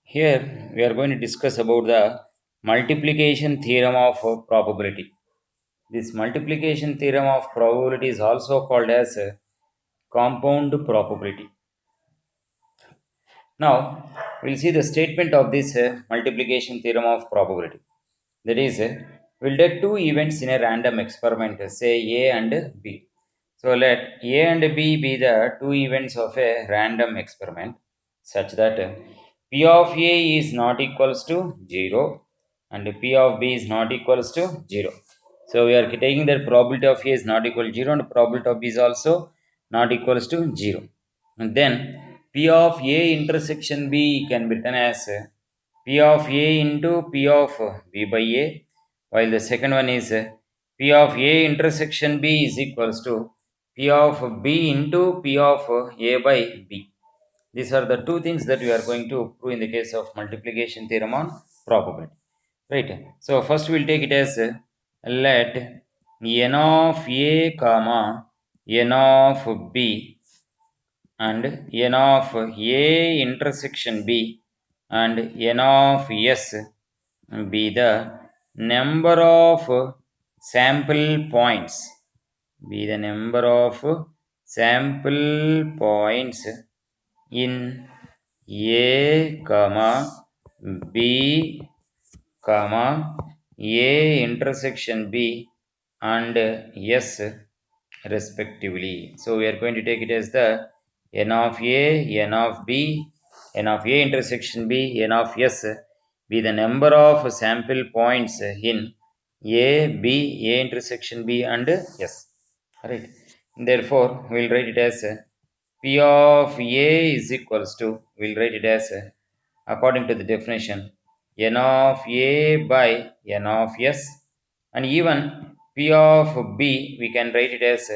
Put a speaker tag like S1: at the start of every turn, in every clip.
S1: Here we are going to discuss about the multiplication theorem of probability. This multiplication theorem of probability is also called as compound probability. Now we'll see the statement of this multiplication theorem of probability. That is, we'll take two events in a random experiment, say A and B. So let A and B be the two events of a random experiment such that P of A is not equals to 0 and P of B is not equals to 0. So we are taking that probability of A is not equal to 0 and probability of B is also not equals to 0. And then P of A intersection B can be written as P of A into P of B by A, while the second one is P of A intersection B is equals to P of B into P of A by B. These are the two things that we are going to prove in the case of multiplication theorem on probability. Right. So first we'll take it as let n of A comma n of B and n of A intersection B and n of S be the number of sample points. Be the number of sample points in A comma B comma A intersection B and S respectively. So we are going to take it as the n of A, n of B, n of A intersection B, n of S be the number of sample points in A, B, A intersection B and S. Right. Therefore, we will write it as P of A is equals to, we will write it as according to the definition n of A by n of S, and even P of B we can write it as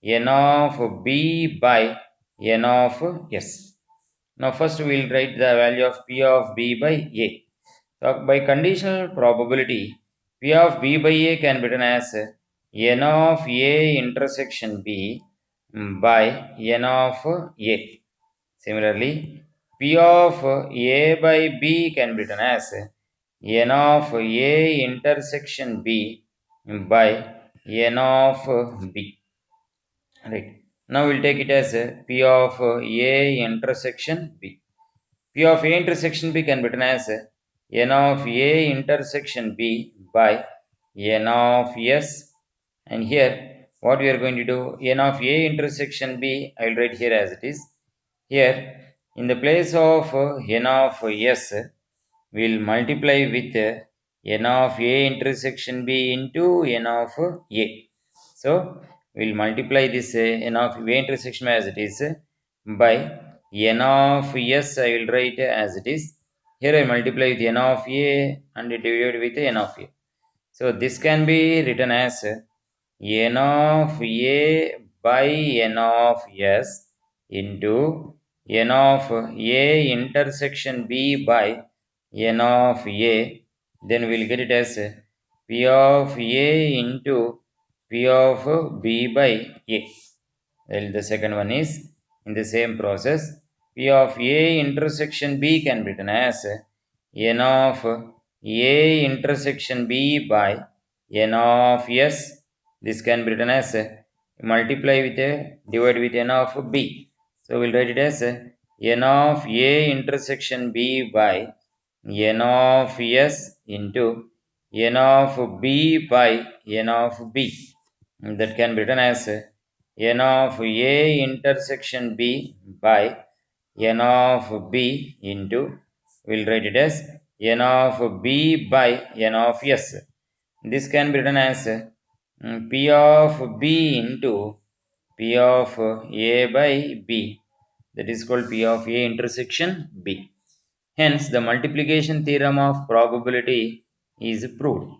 S1: n of B by n of S. Now first we will write the value of P of B by A. So by conditional probability, P of B by A can be written as n of A intersection B by n of A. Similarly, P of A by B can be written as n of A intersection B by n of B. Right. Now we'll take it as P of A intersection B. P of A intersection B can be written as n of A intersection B by n of S. And here, what we are going to do, n of A intersection B, I will write here as it is. Here, in the place of n of S, we will multiply with n of A intersection B into n of A. So, we will multiply this n of A intersection as it is by n of S, I will write as it is. Here I multiply with n of A and divide with n of A. So, this can be written as n of A by n of S into n of A intersection B by n of A. Then we'll get it as P of A into P of B by A. Well, the second one is in the same process. P of A intersection B can be written as n of A intersection B by n of S. This can be written as multiply with a divide with n of B. So we'll write it as n of A intersection B by n of S into n of B by n of B. That can be written as n of A intersection B by n of B into, we'll write it as n of B by n of S. This can be written as P of B into P of A by B. That is called P of A intersection B. Hence, the multiplication theorem of probability is proved.